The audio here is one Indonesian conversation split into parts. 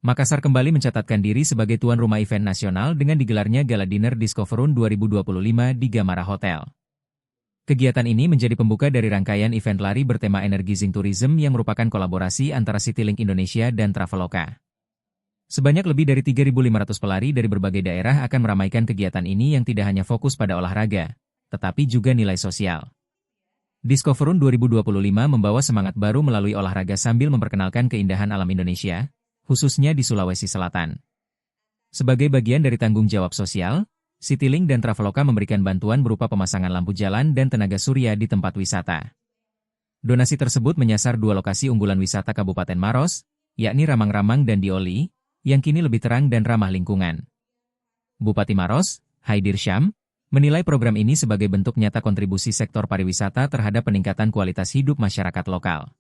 Makassar kembali mencatatkan diri sebagai tuan rumah event nasional dengan digelarnya Gala Dinner Discoverun 2025 di Gamara Hotel. Kegiatan ini menjadi pembuka dari rangkaian event lari bertema Energizing Tourism yang merupakan kolaborasi antara Citylink Indonesia dan Traveloka. Sebanyak lebih dari 3.500 pelari dari berbagai daerah akan meramaikan kegiatan ini yang tidak hanya fokus pada olahraga, tetapi juga nilai sosial. Discoverun 2025 membawa semangat baru melalui olahraga sambil memperkenalkan keindahan alam Indonesia, khususnya di Sulawesi Selatan. Sebagai bagian dari tanggung jawab sosial, Citylink dan Traveloka memberikan bantuan berupa pemasangan lampu jalan dan tenaga surya di tempat wisata. Donasi tersebut menyasar dua lokasi unggulan wisata Kabupaten Maros, yakni Ramang-Ramang dan Dioli, yang kini lebih terang dan ramah lingkungan. Bupati Maros, Haidir Syam, menilai program ini sebagai bentuk nyata kontribusi sektor pariwisata terhadap peningkatan kualitas hidup masyarakat lokal.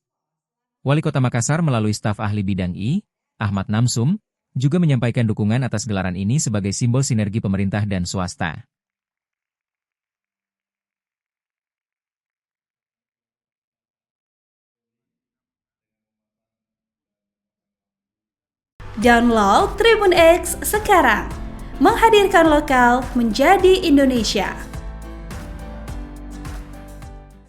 Wali Kota Makassar melalui staf ahli bidang I, Ahmad Namsum, juga menyampaikan dukungan atas gelaran ini sebagai simbol sinergi pemerintah dan swasta. Download Tribun X sekarang, menghadirkan lokal menjadi Indonesia.